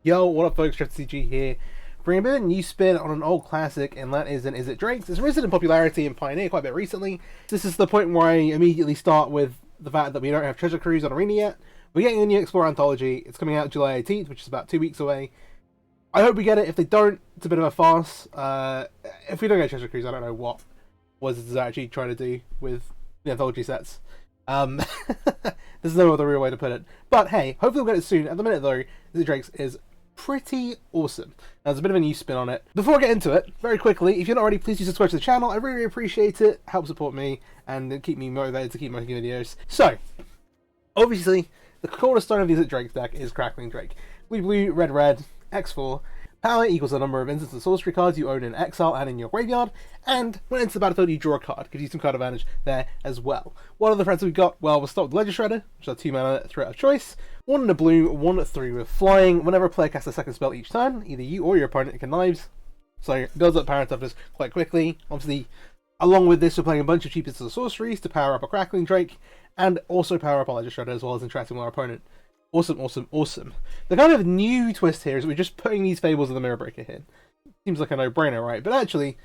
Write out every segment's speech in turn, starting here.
Yo, what up folks, CG here, bringing a bit of a new spin on an old classic, and that is an Izzet Drakes. It's risen in popularity in Pioneer quite a bit recently. This is the point where I immediately start with the fact that we don't have Treasure Cruise on Arena yet. We're getting a new Explorer Anthology. It's coming out July 18th, which is about 2 weeks away. I hope we get it. If they don't, it's a bit of a farce. If we don't get Treasure Cruise, I don't know what Wizards is actually trying to do with the Anthology sets. There's no other real way to put it. But hey, hopefully we'll get it soon. At the minute though, Izzet Drakes is pretty awesome. There's a bit of a new spin on it. Before I get into it, very quickly, if you're not already, please do subscribe to the channel. I really appreciate it. Help support me and keep me motivated to keep making videos. So, obviously, the cornerstone of the Izzet Drakes deck is Crackling Drake. Blue, red, X4. Power equals the number of instant and sorcery cards you own in exile and in your graveyard, and when it's the battlefield you draw a card. Gives you some card advantage there as well. What other threats we've got? Well, we'll start with Ledger Shredder, which is a 2 mana threat of choice. 1 in a blue, 1/3 with flying. Whenever a player casts a second spell each turn, either you or your opponent can knives. So it builds up power toughness quite quickly. Obviously, along with this, we're playing a bunch of cheap instant and sorceries to power up a Crackling Drake, and also power up a Ledger Shredder as well as interacting with our opponent. Awesome. The kind of new twist here is we're just putting these Fables of the Mirror Breaker here. Seems like a no-brainer, right? But actually,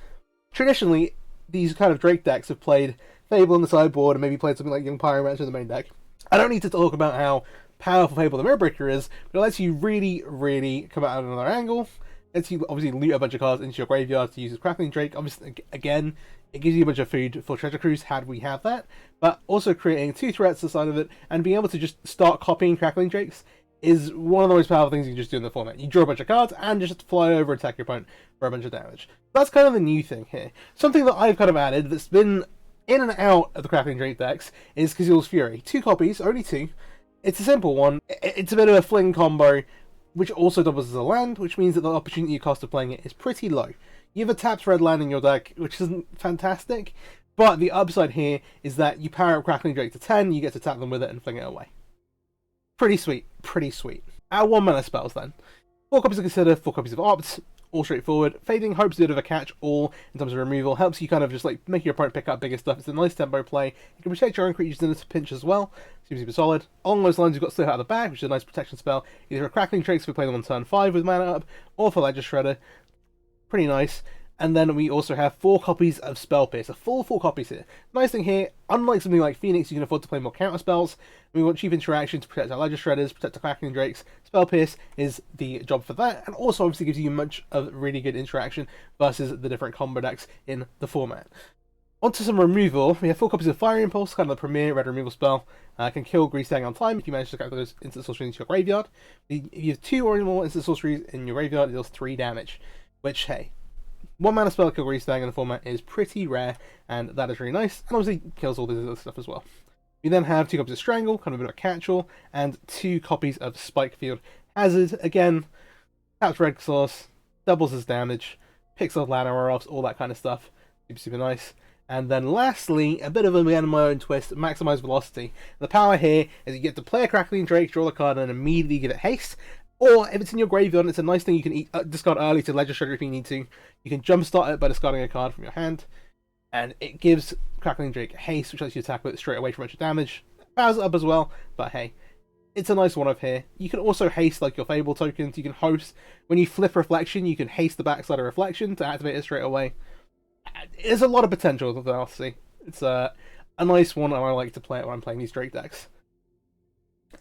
traditionally, these kind of Drake decks have played Fable in the sideboard and maybe played something like Young Pyromancer in the main deck. I don't need to talk about how powerful Fable of the Mirror Breaker is, but it lets you really come out at another angle. It lets you obviously loot a bunch of cards into your graveyard to use as Crackling Drake. Obviously, again, it gives you a bunch of food for Treasure Cruise, had we have that, but also creating 2 threats to the side of it, and being able to just start copying Crackling Drakes is one of the most powerful things you can just do in the format. You draw a bunch of cards, and just fly over and attack your opponent for a bunch of damage. That's kind of the new thing here. Something that I've kind of added that's been in and out of the Crackling Drake decks is Kazil's Fury. 2 copies, only 2. It's a simple one. It's a bit of a fling combo, which also doubles as a land, which means that the opportunity cost of playing it is pretty low. You have a tapped red land in your deck, which isn't fantastic, but the upside here is that you power up Crackling Drake to 10, you get to tap them with it and fling it away. Pretty sweet. Our 1 mana spells then. 4 copies of Consider, 4 copies of Opt, all straightforward. Fading Hope's a bit of a catch all in terms of removal, helps you kind of just like make your opponent pick up bigger stuff. It's a nice tempo play. You can protect your own creatures in a pinch as well. Seems super solid. Along those lines, you've got Slip Out of the Bag, which is a nice protection spell. Either a Crackling Drake if we play them on turn 5 with mana up, or for Ledger Shredder. Pretty nice. And then we also have 4 copies of Spell Pierce, a full 4 copies here. Nice thing here, unlike something like Phoenix, you can afford to play more counter spells. We want cheap interaction to protect our Ledger Shredders, protect the Crackling Drakes. Spell Pierce is the job for that, and also obviously gives you much of really good interaction versus the different combo decks in the format. Onto some removal, we have 4 copies of Fire Impulse, kind of the premier red removal spell. Can kill Greaseang on time if you manage to get those instant sorceries into your graveyard. If you have 2 or more instant sorceries in your graveyard, it deals 3 damage, which, hey, 1 mana spell kill Greaseang in the format is pretty rare, and that is really nice, and obviously kills all this other stuff as well. We then have 2 copies of Strangle, kind of a bit of a catch-all, and 2 copies of Spikefield Hazard. Again, taps red source, doubles his damage, picks off land or else, all that kind of stuff. Super nice. And then lastly, a bit of a my own twist, maximize velocity. The power here is you get to play a Crackling Drake, draw the card, and immediately give it haste. Or if it's in your graveyard, it's a nice thing you can discard early to Ledger Shredder if you need to. You can jumpstart it by discarding a card from your hand, and it gives Crackling Drake haste, which lets you attack with it straight away for a bunch of damage. Powers it up as well, but hey, it's a nice one-off here. You can also haste like your Fable tokens. You can host when you flip Reflection. You can haste the backside of Reflection to activate it straight away. There's a lot of potential with Velocity. It's a nice one, and I like to play it when I'm playing these Drake decks.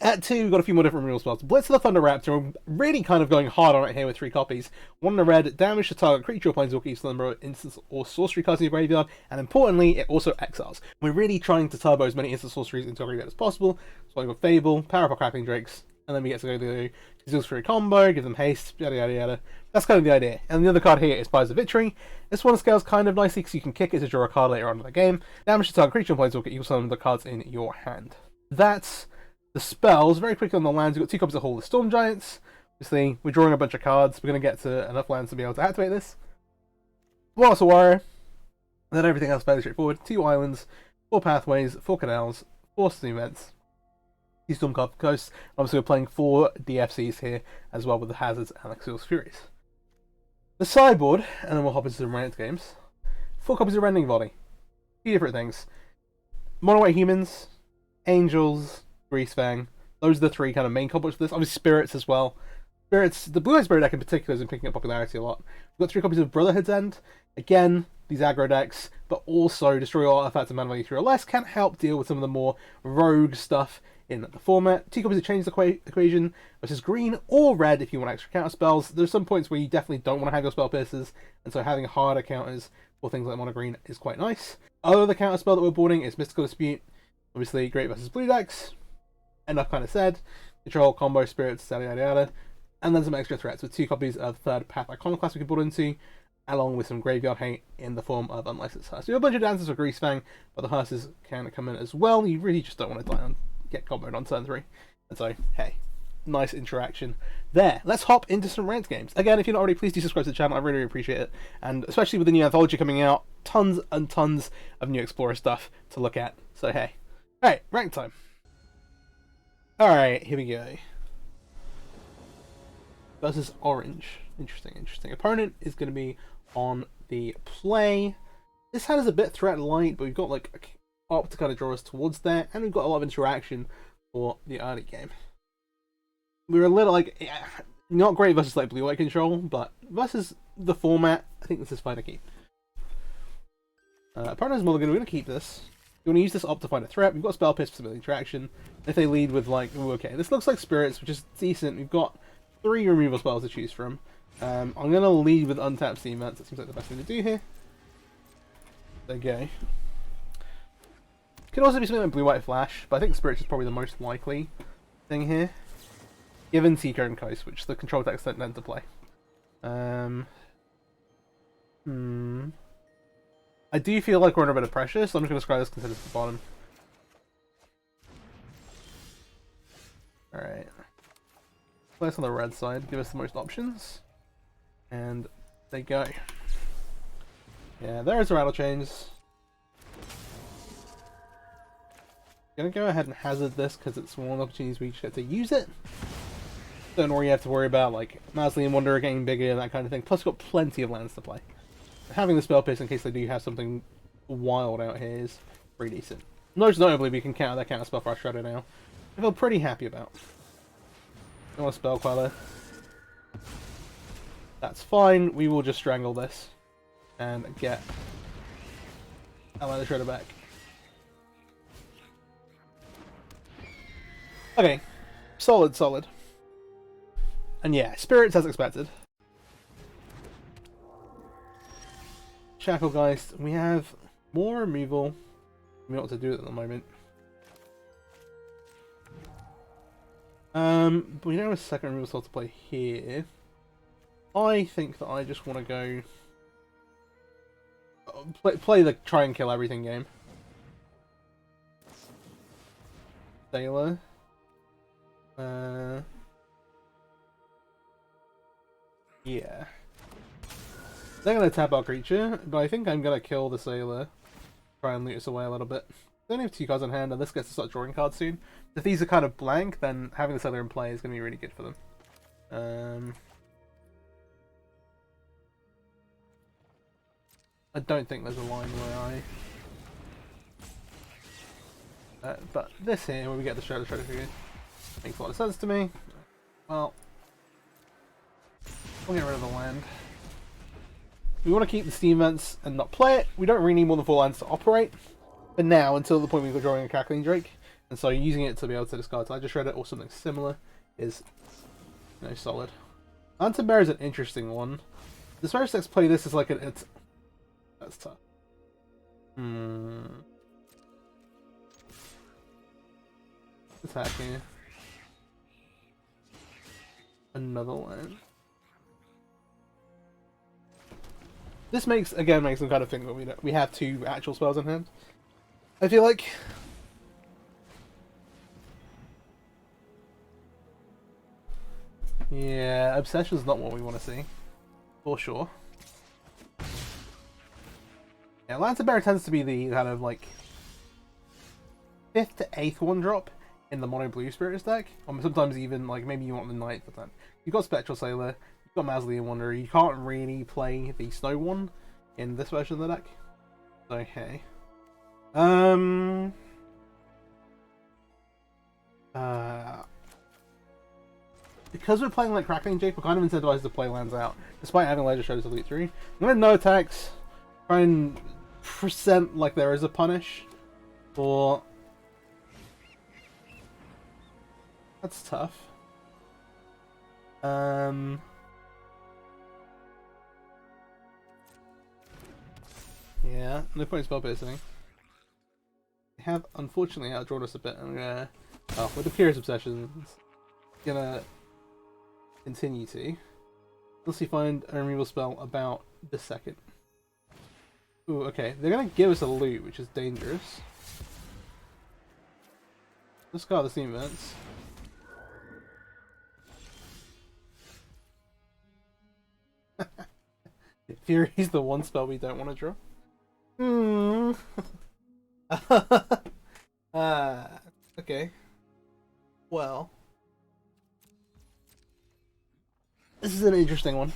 At 2, we've got a few more different removal spells. Blitz of the Thunder Raptor, really kind of going hard on it here with 3 copies. 1 in a red, damage to target creature or planeswalker, each number of instants or sorcery cards in your graveyard, and importantly, it also exiles. We're really trying to turbo as many instant sorceries into our graveyard as possible. So we've got Fable, power up our Crackling Drakes, and then we get to go to Kazil's Fury combo, give them haste, yada. That's kind of the idea. And the other card here is Spies of Victory. This one scales kind of nicely because you can kick it to draw a card later on in the game. Damage to target creature or planeswalker equals some of the cards in your hand. That's the spells. Very quickly on the lands, we've got 2 copies of Hall of Storm Giants. Obviously, we're drawing a bunch of cards. We're going to get to enough lands to be able to activate this. Wallace Warrior. And then everything else fairly straightforward. 2 islands, 4 pathways, 4 canals, 4 steam vents, 2 Storm Coasts. Obviously, we're playing 4 DFCs here as well with the Hazards and the Kazil's Furies. The sideboard, and then we'll hop into some ranked games. 4 copies of Rending Body. 2 different things. Mono White Humans, Angels, Greasefang. Those are the 3 kind of main combos for this. Obviously, Spirits as well. Spirits, the Blue Eye Spirit deck in particular has been picking up popularity a lot. We've got 3 copies of Brotherhood's End. Again, these aggro decks, but also Destroy All Artifacts of mana value 3 or less can help deal with some of the more rogue stuff in the format. 2 copies of Change the Equation, which is green or red if you want extra counter spells. There's some points where you definitely don't want to have your spell piercers, and so having harder counters for things like mono green is quite nice. Other counter spell that we're boarding is Mystical Dispute. Obviously, great versus blue decks. Enough kind of said. Control, combo, spirits, yada yada yada. And then some extra threats with 2 copies of Third Path Iconoclast we can board into, along with some graveyard hate in the form of Unlicensed Hearse. We have a bunch of dancers for Greasefang, but the Hearses can come in as well. You really just don't want to die on, get comboed on turn 3. And so, hey, nice interaction there. Let's hop into some ranked games. Again, if you're not already, please do subscribe to the channel. I really, really appreciate it. And especially with the new anthology coming out, tons and tons of new Explorer stuff to look at. So, hey. Alright, rank time. Alright, here we go. Versus Orange. Interesting, interesting. Opponent is going to be on the play. This hand is a bit threat light, but we've got like up to kind of draw us towards there, and we've got a lot of interaction for the early game. We were a little like not great versus like blue-white control, but versus the format, I think this is fine to keep. Opponent's mulligan. We're going to keep this. You want to use this up to find a threat. We've got Spell Pierce for some interaction. If they lead with like, ooh, okay, this looks like Spirits, which is decent. We've got 3 removal spells to choose from. I'm going to lead with Untapped Steam Vents. That seems like the best thing to do here. There you go. Could also be something like Blue-White Flash, but I think Spirits is probably the most likely thing here. Given Seeker and Coast, which the control decks don't tend to play. I do feel like we're under a bit of pressure, so I'm just going to scry this considered to the bottom. Alright. Place on the red side, give us the most options. And they go. Yeah, there's the Rattle Chains. Gonna go ahead and hazard this because it's one of the opportunities we get to use it. Don't worry, you have to worry about like Mausoleum Wanderer getting bigger and that kind of thing. Plus, we've got plenty of lands to play. Having the Spell Pierce in case they do have something wild out here is pretty decent. Most notably, we can counter that counter spell for our Shadow now. I feel pretty happy about. Don't want a Spell Queller. That's fine. We will just strangle this and get Atlanta Shredder back. Okay, solid, solid. And yeah, Spirits as expected. Shacklegeist, we have more removal. We know what to do at the moment. But we don't have a second removal slot to play here. I think that I just want to go play the try and kill everything game. Sailor. Yeah. They're going to tap our creature, but I think I'm going to kill the Sailor. Try and loot us away a little bit. They only have 2 cards on hand, and this gets to start drawing cards soon. If these are kind of blank, then having the Sailor in play is going to be really good for them. I don't think there's a line where but this here, where we get the Shredder figure, makes a lot of sense to me. Well, we'll get rid of the land. We want to keep the Steam Vents and not play it. We don't really need more than 4 lands to operate. But now, until the point we've got drawing a Crackling Drake, and so using it to be able to discard Tidal Shredder or something similar is, you know, solid. Lantern Bearer is an interesting one. The Spirits decks play this as like it's that's tough. Attack here. Another land. This makes them kind of think that we have 2 actual spells in hand. I feel like. Yeah, Obsession's not what we want to see. For sure. Yeah, Lantern Bearer tends to be the kind of like 5th to 8th 1-drop in the mono blue Spirits deck. Or sometimes even like maybe you want the 9th, but then you've got Spectral Sailor, you've got Mausoleum Wanderer. You can't really play the Snow one in this version of the deck. Okay. because we're playing like Crackling Jake, we're kind of incentivized to play lands out, despite having Ledger Shadows Elite 3. I'm gonna no attacks, try and present like there is a punish, or... That's tough. Yeah, no point in spell piercing. They have unfortunately outdrawn us a bit. I'm gonna, with the Curious Obsession, gonna continue to. Let's see, find a removal spell about this second. Ooh, okay. They're gonna give us a loot, which is dangerous. Let's go out the steam events. Fury's the one spell we don't want to draw. Okay. Well. This is an interesting one.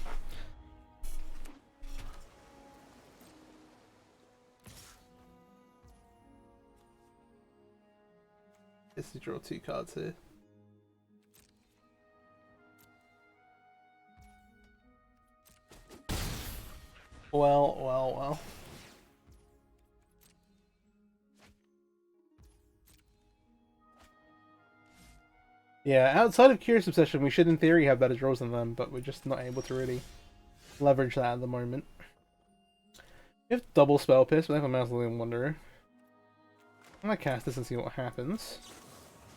Guess to draw 2 cards here. Well. Yeah, outside of Curious Obsession, we should in theory have better draws than them, but we're just not able to really leverage that at the moment. We have double Spell Pierce, but I have a Mausoleum Wanderer. I'm gonna cast this and see what happens.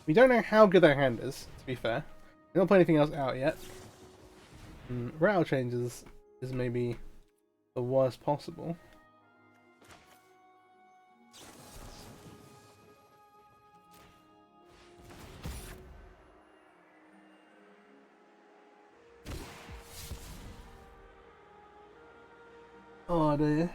We don't know how good their hand is, to be fair. They don't play anything else out yet. Rattle Changes is maybe the worst possible. Oh dear.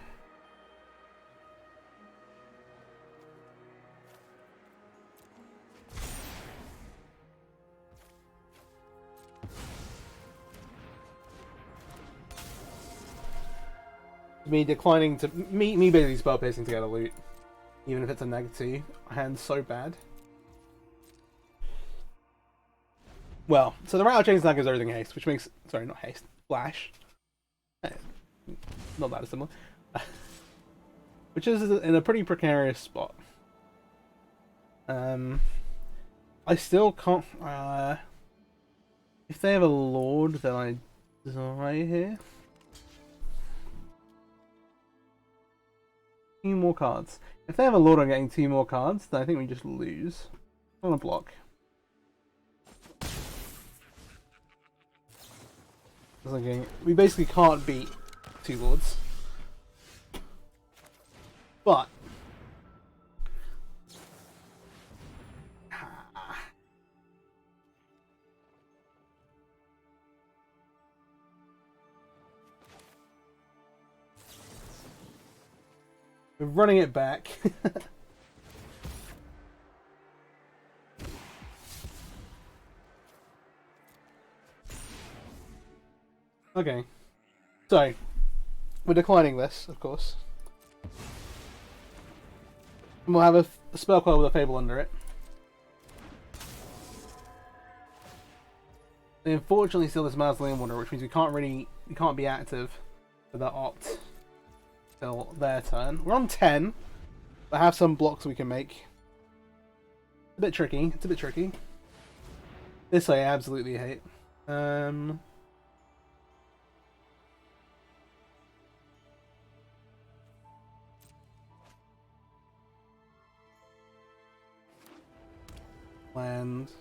Me declining to me basically spell piercing to get a loot, even if it's a negative. Hand's so bad. Well, so the Rattle Chains now gives everything haste, which makes not haste, flash. Not that similar. Which is in a pretty precarious spot. I still can't. If they have a Lord, then I die here. 2 more cards. If they have a Lord, I'm getting 2 more cards, then I think we just lose. On a block. We basically can't beat 2 Lords. But we're running it back. Okay. So, we're declining this, of course. And we'll have a spell card with a Fable under it. They unfortunately steal this Mausoleum Wanderer, which means we can't be active with that opt till their turn. We're on 10, but have some blocks we can make. It's a bit tricky. It's a bit tricky. This I absolutely hate. Land.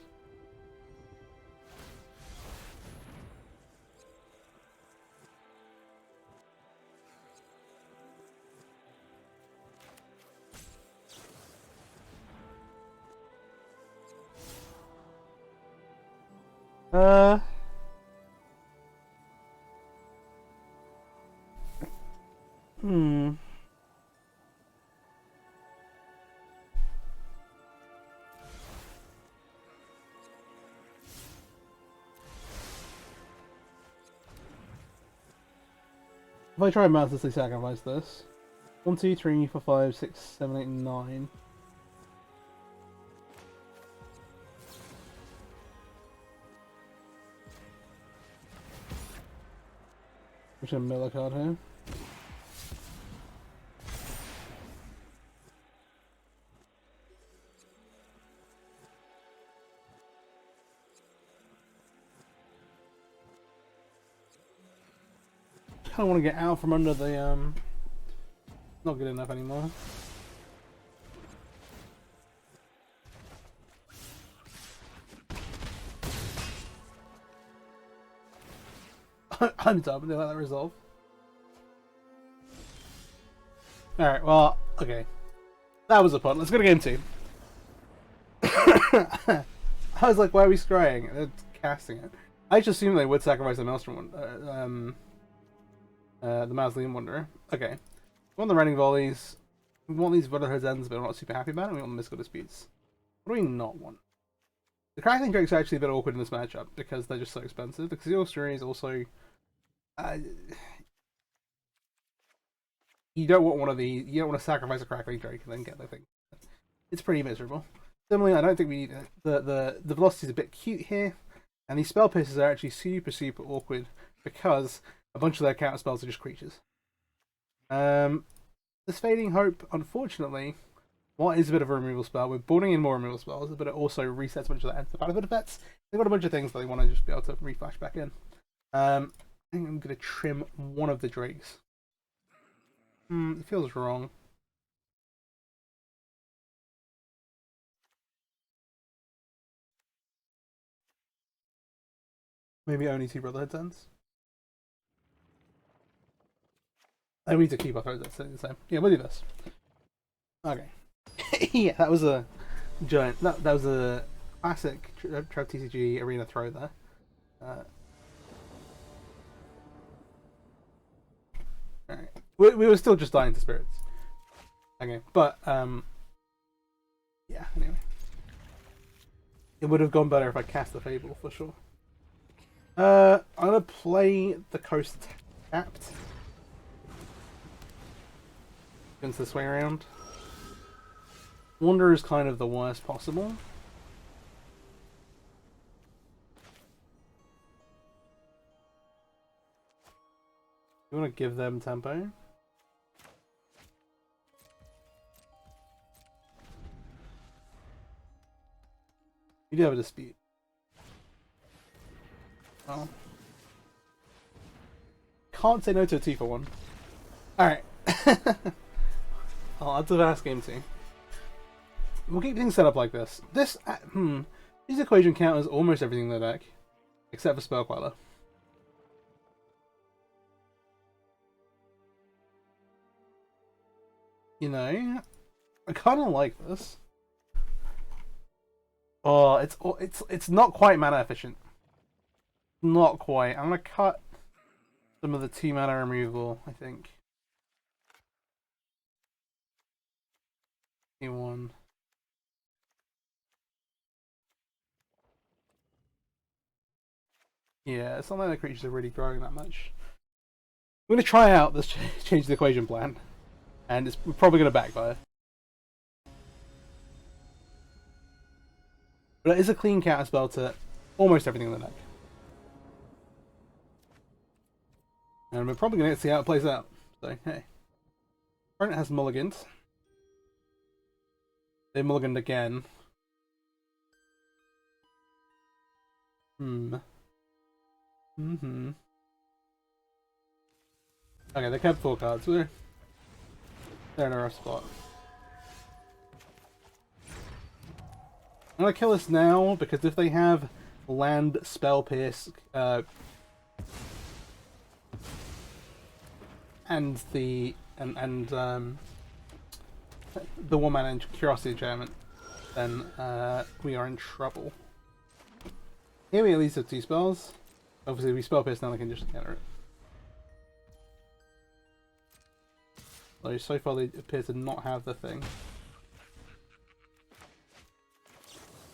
If I try and mercilessly sacrifice this. 1, 2, 3, 4, 5, 6, 7, 8, 9. Push a Miller card here. I want to get out from under the not good enough anymore. I'm dumb. Did I let that resolve? Alright, well, okay. That was a pun. Let's go to game 2. I was like, why are we scrying? They're casting it. I just assumed they would sacrifice the Maelstrom one. The Mausoleum Wanderer. Okay. We want the running volleys. We want these Brotherhood's Ends, but we're not super happy about it. We want the Mystical Disputes. What do we not want? The Crackling Drakes are actually a bit awkward in this matchup because they're just so expensive. The Concealed Fury is also... you don't want one of the... You don't want to sacrifice a Crackling Drake and then get the thing. It's pretty miserable. Similarly, I don't think we need... The velocity's a bit cute here. And these Spell Pierces are actually super, super awkward because a bunch of their counter spells are just creatures. This Fading Hope, unfortunately, what is a bit of a removal spell. We're boarding in more removal spells, but it also resets a bunch of the anti-benefit effects. They've got a bunch of things that they want to just be able to reflash back in. I think I'm going to trim one of the Drakes. It feels wrong. Maybe only 2 Brotherhood's Ends. I need to keep our throws at the same. Yeah, we'll do this. Okay. Yeah, that was a giant. That was a classic Trev TCG arena throw there. Alright. We were still just dying to spirits. Okay, but yeah, anyway. It would have gone better if I cast the Fable for sure. I'm gonna play the Coast tapped. Against this way around. Wanderer is kind of the worst possible. You want to give them tempo? You do have a dispute. Oh. Can't say no to a 2 for 1. Alright. I'll add to Vast game 2. We'll keep things set up like this. This, these equation counters almost everything in the deck, except for Spell Queller. You know, I kind of like this. Oh, it's not quite mana efficient. Not quite. I'm gonna cut some of the 2 mana removal, I think. One. Yeah, it's not like the creatures are really growing that much. I'm going to try out this change the equation plan, and it's probably going to backfire. But it is a clean counter spell to almost everything in the deck. And we're probably going to see how it plays out. So, hey. Opponent has mulligans. They mulliganed again. Okay, they kept 4 cards. They're in a rough spot. I'm gonna kill this now because if they have land spell pierce and the 1-mana Curiosity Enchantment, then we are in trouble. Here we at least have 2 spells. Obviously, if we spell pierce now, I can just counter it. So far they appear to not have the thing.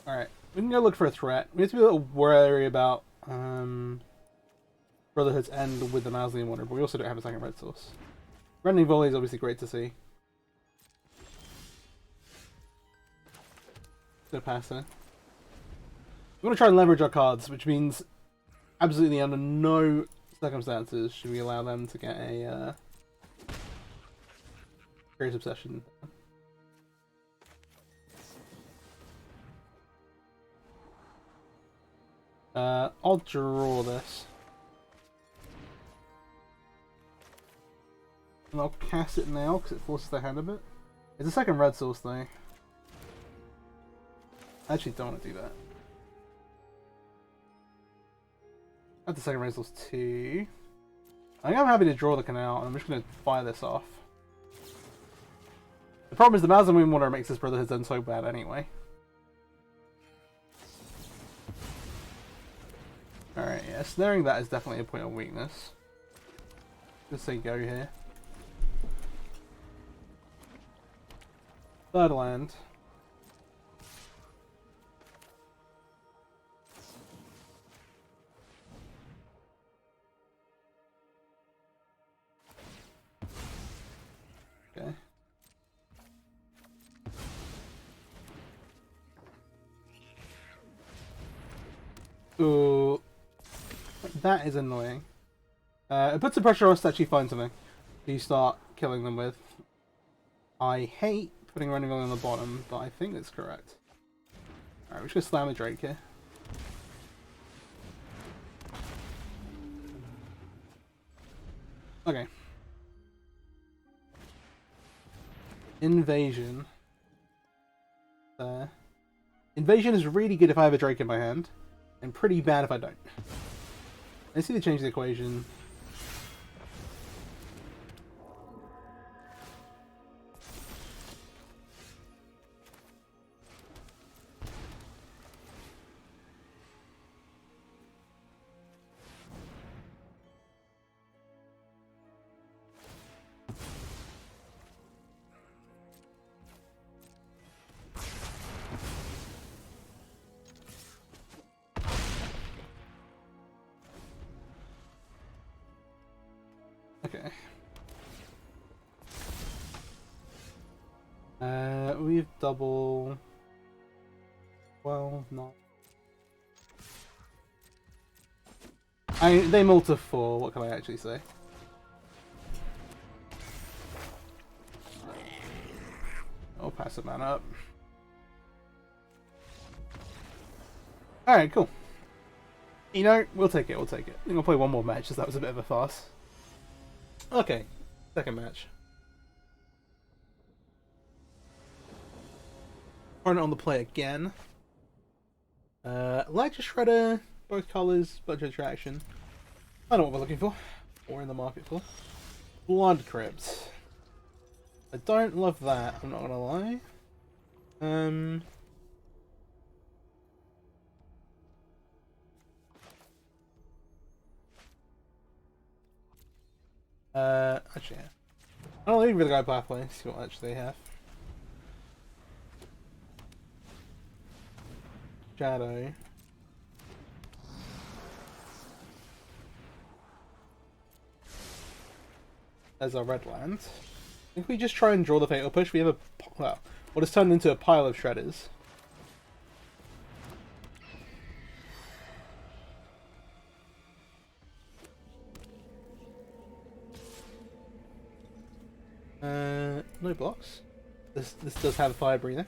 Alright, we can go look for a threat. We have to be a little wary about Brotherhood's End with the Mausoleum Wanderer, but we also don't have a second red source. Rending Volley is obviously great to see. Gonna pass there. We want to try and leverage our cards, which means absolutely under no circumstances should we allow them to get a Curious Obsession? I'll draw this. And I'll cast it now because it forces their hand a bit. It's a second red source though. I actually don't want to do that. Add the second red source too. I think I'm happy to draw the canal and I'm just going to fire this off. The problem is the Mouths and Moonwater makes this Brotherhood Zone so bad anyway. Alright, yeah, snaring that is definitely a point of weakness. Just say go here. Third land. Okay. Ooh. That is annoying. It puts the pressure on us to actually find something you start killing them with. I hate putting Running on the bottom, but I think it's correct. Alright, we're just gonna slam the Drake here. Okay. Invasion. Invasion is really good if I have a Drake in my hand, and pretty bad if I don't. Let's see the change the equation. Okay. We've double. Well, not. They mull to 4. What can I actually say? I'll pass the man up. All right, cool. You know, we'll take it. We'll take it. I think I'll play one more match, as that was a bit of a farce. Okay, second match. Opponent on the play again. Ledger Shredder, both colours, budget attraction. I know what we're looking for, or in the market for. Blood Crypt. I don't love that, I'm not gonna lie. Actually, yeah. I don't leave with the guy pathway, see what actually they have. Shadow. There's our red land. I think we just try and draw the Fatal Push. We have a, well, what has turned into a pile of shredders. No blocks. This does have a fire breather.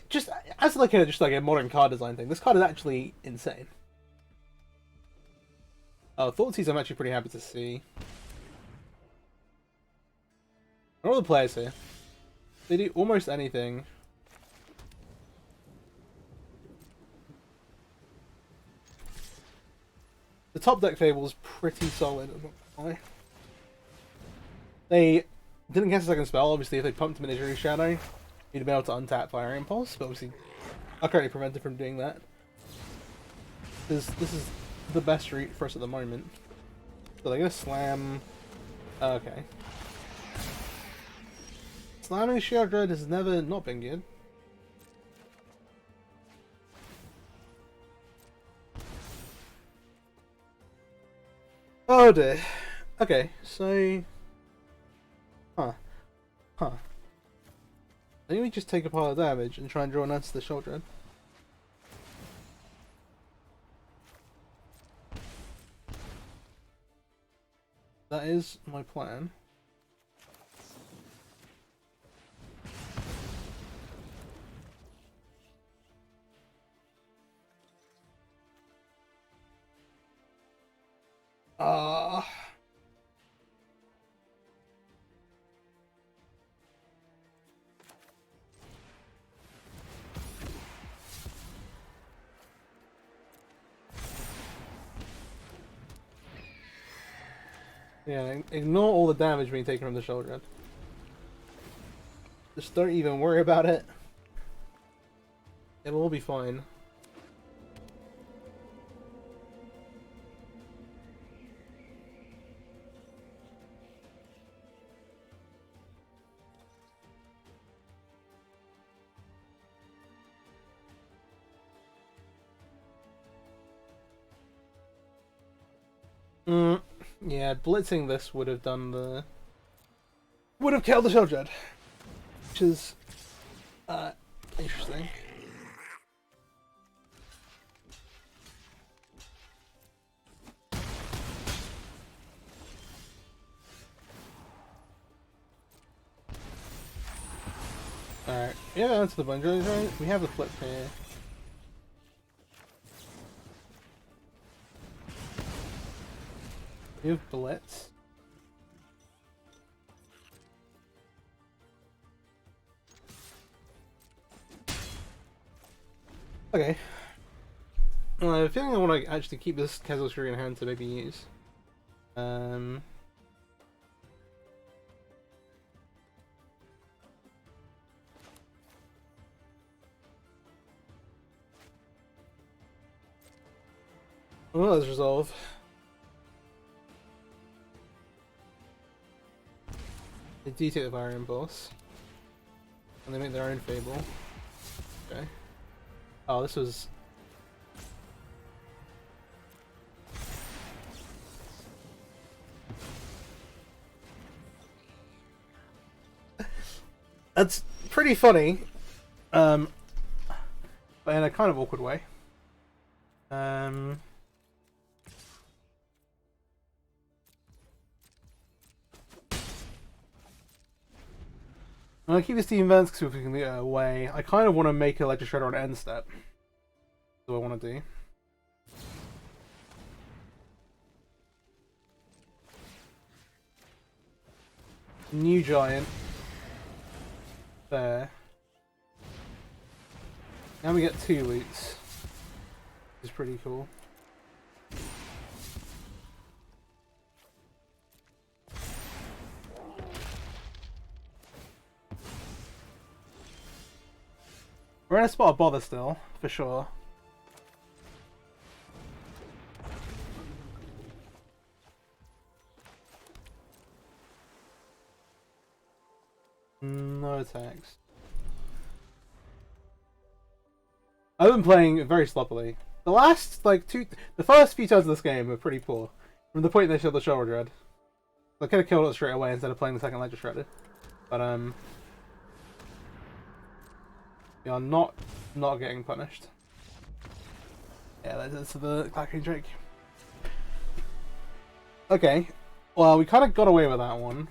Just as like a modern card design thing, this card is actually insane. Oh, Thoughtseize I'm actually pretty happy to see. What are all the players here? They do almost anything. The top deck table is pretty solid, I'm not gonna lie. They didn't cast a second spell, obviously if they pumped Miniature Shadow, you'd be able to untap Fire Impulse, but obviously are currently prevented from doing that. This is the best route for us at the moment. So they're gonna slam. Okay. Slamming Shield Dread has never not been good. Oh dear. Okay, so. Huh. I think we just take a pile of damage and try and draw an answer to the Shield Dread. That is my plan. Yeah, ignore all the damage being taken from the shoulder. Just don't even worry about it. It'll all be fine. Yeah, blitzing this would have done the... would have killed the shoulder. Which is... interesting. Alright, yeah, that's the bunch, right? We have the flip here. We have blitz. Okay. I have a feeling I want to actually keep this casual screw in hand to maybe use. Well, let's resolve. They do take the Fire Impulse. And they make their own Fable. Okay. Oh, this was... That's pretty funny. But in a kind of awkward way. I'm gonna keep the Steam Vents because we can get it away. I kind of want to make a Electric Shredder on end step. That's what I want to do. New Giant. There. Now we get 2 loots. Which is pretty cool. We're in a spot of bother still, for sure. No attacks. I've been playing very sloppily. The last, the first few turns of this game were pretty poor. From the point they showed the shoulder dread. I could have killed it straight away instead of playing the second Ledger Shredder. But, you are not getting punished. Yeah, that's the Clacking Drake. Okay, well, we kind of got away with that one.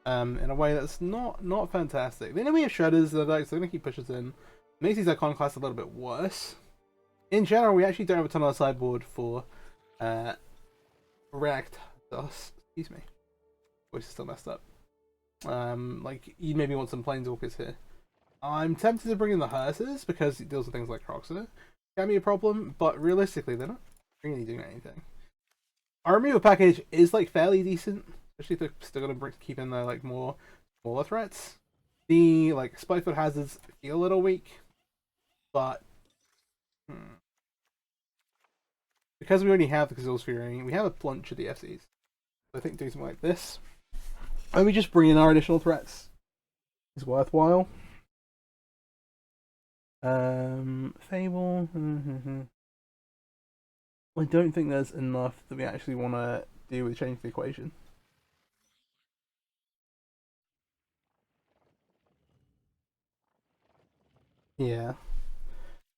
In a way that's not fantastic. The enemy of Shredders, they're going to keep pushing in. Makes these Icon class a little bit worse. In general, we actually don't have a ton on the sideboard for Rakdos. Excuse me. Voice is still messed up. You maybe want some Planeswalkers here. I'm tempted to bring in the Hearses because it deals with things like Croxer. Can be a problem, but realistically, they're not really doing anything. Our removal package is fairly decent, especially if they're still going to keep in there more smaller threats. The Spikefoot Hazards feel a little weak, but because we already have the Gazelle Sphere, we have a bunch of the FCs. So I think doing something like this, and we just bring in our additional threats is worthwhile. Fable. I don't think there's enough that we actually want to do with changing the equation. Yeah.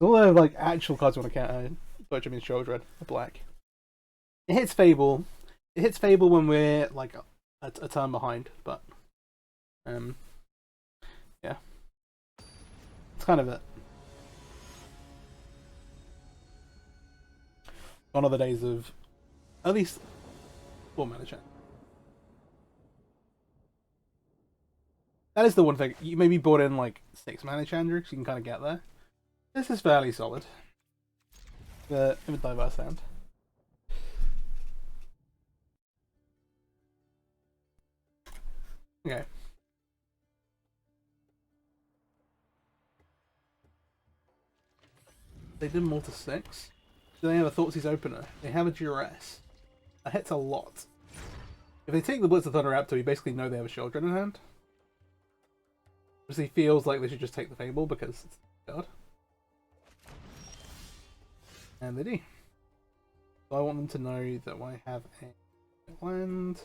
All the actual cards I want to counter, which I mean Show Dread, are black. It hits Fable. It hits Fable when we're like a turn behind, but yeah, it's kind of it. Gone are the days of at least 4-mana chat. That is the one thing. You maybe brought in like 6-mana Chandra, so you can kind of get there. This is fairly solid. The diverse hand. Okay. They did them all to 6. Do they have a Thoughtseize opener? They have a Duress. That hits a lot. If they take the Blitz of Thunder Raptor, you basically know they have a Children in hand. Obviously feels like they should just take the Fable because it's God. And they do. So I want them to know that I have a land.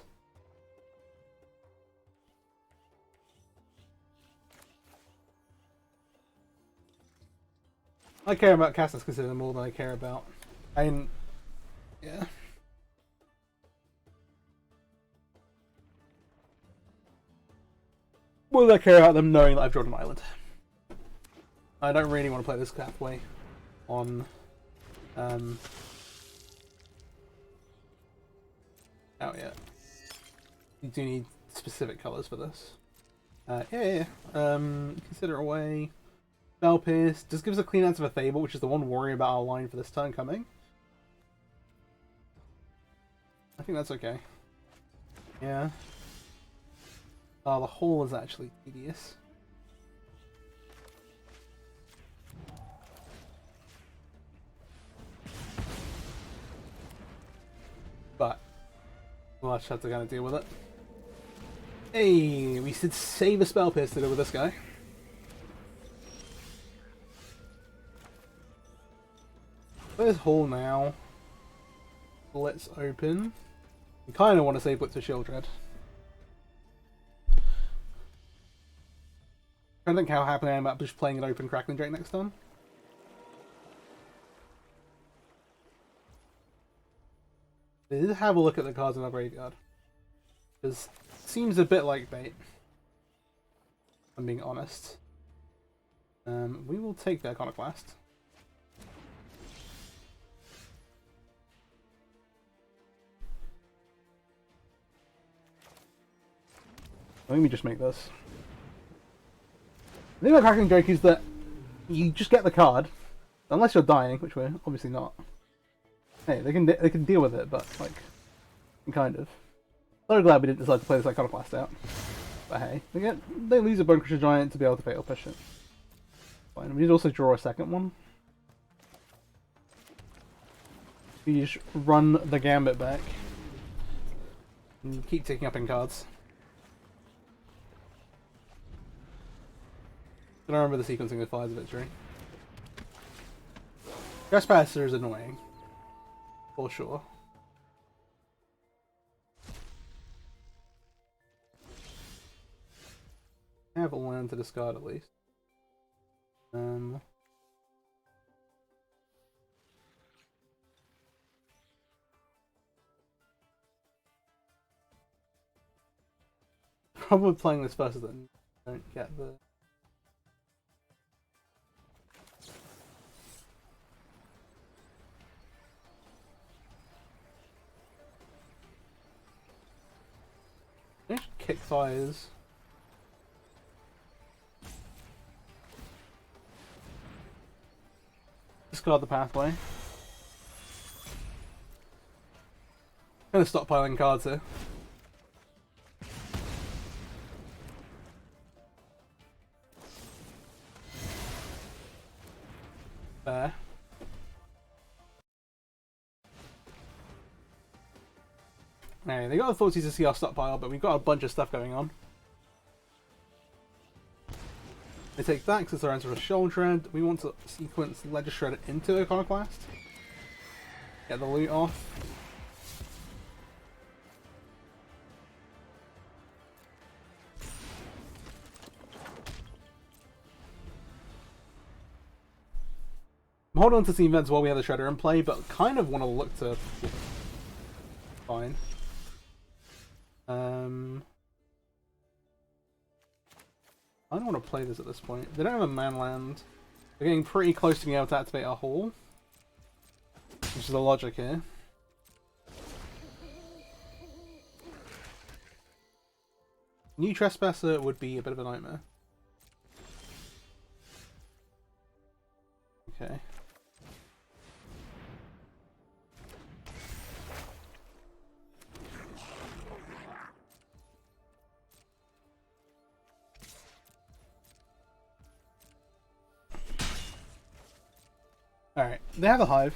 I care about Castus Consider more than I care about. Yeah. More than I care about them knowing that I've drawn an island. I don't really want to play this pathway on out yet. You do need specific colours for this. Yeah. Consider away. Spell Pierce. Just gives a clean answer for Fable, which is the one worry about our line for this turn coming. I think that's okay. Yeah. The hole is actually tedious. But we'll just have to kind of deal with it. Hey, we should save a Spell Pierce to deal with this guy. There's hole now. Let's open. We kind of want to save Blitz of Shieldred. I don't think how happy I am about just playing an open Crackling Drake next time. Let's have a look at the cards in our graveyard. Because it seems a bit like bait. I'm being honest. We will take the Iconoclast. Let me just make this. The thing about Crackling Drake is that you just get the card, unless you're dying, which we're obviously not. Hey, they can deal with it, but like, kind of. So glad we didn't decide to play this Iconoclast out. But hey, they lose a Bone Crusher Giant to be able to fatal push it. Fine. We need to also draw a second one. You just run the Gambit back and keep taking up in cards. I don't remember the sequencing of Fires of Victory. Trespasser is annoying. For sure. I have a land to discard at least. Probably playing this first then don't get the kick fires. Discard the pathway. I'm gonna stop piling cards here. There. Hey, they got the Thoughtseize to see our stockpile, but we've got a bunch of stuff going on. They take that because it's our answer for Shouldred. We want to sequence Ledger Shredder into Iconoclast. Get the loot off. I'm holding on to the events while we have the Shredder in play, but kind of want to look to... Fine. I don't want to play this at this point. They don't have a man land. They're getting pretty close to being able to activate our hall, which is the logic here. New Trespasser would be a bit of a nightmare. Okay. Alright, they have a hive.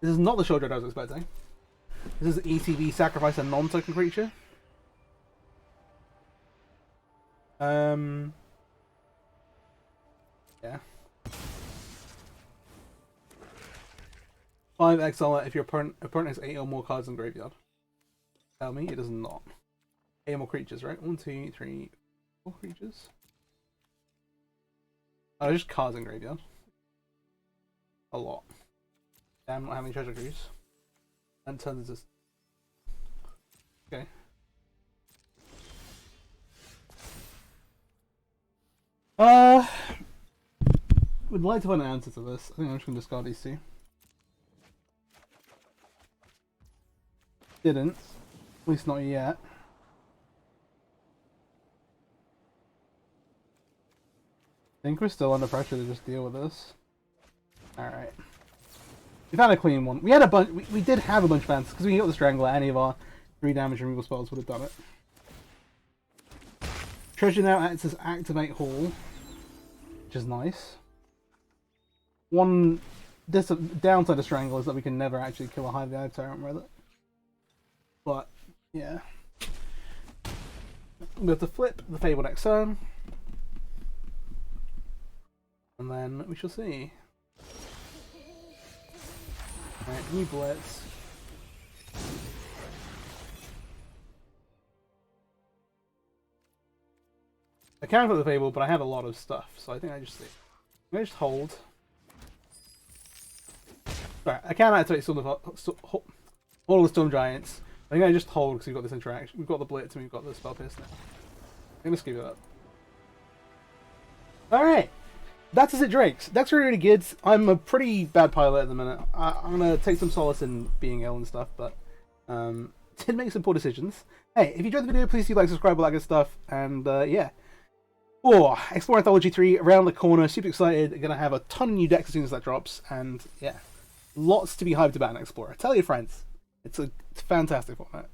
This is not the short I was expecting. This is ETB sacrifice a non-token creature. Yeah. 5 exile if your opponent has 8 or more cards in graveyard. Tell me it does not. 8 more creatures, right? 1, 2, 3, 4 creatures. Oh, just cards in graveyard. A lot. Damn, not having treasure cruise. And turns into... Okay. Would like to find an answer to this. I think I'm just going to discard these two. Didn't. At least not yet. I think we're still under pressure to just deal with this. Alright. We found a clean one. We had a bunch. We did have a bunch of answers because we got the Strangler. Any of our 3 damage removal spells would have done it. Treasure now acts as activate hall, which is nice. One downside of Strangle is that we can never actually kill a Hive the Hive Tyrant with it. But yeah, we have to flip the Fable next turn, and then we shall see. Alright, new Blitz. I can put the Fable, but I have a lot of stuff, so I think I just see. I'm gonna just hold. Right, I can activate all the Storm Giants. I think I just hold because we've got this interaction. We've got the Blitz and we've got the Spell Pierce now. I'm gonna skip it up. Alright. That's Izzet Drakes. That's really good. I'm a pretty bad pilot at the minute. I'm gonna take some solace in being ill and stuff, but did make some poor decisions. Hey, if you enjoyed the video, please do like, subscribe, all that good stuff, and yeah. Oh, Explorer Anthology 3 around the corner. Super excited. Gonna have a ton of new decks as soon as that drops, and yeah, lots to be hyped about in Explorer. Tell your friends. It's a fantastic format.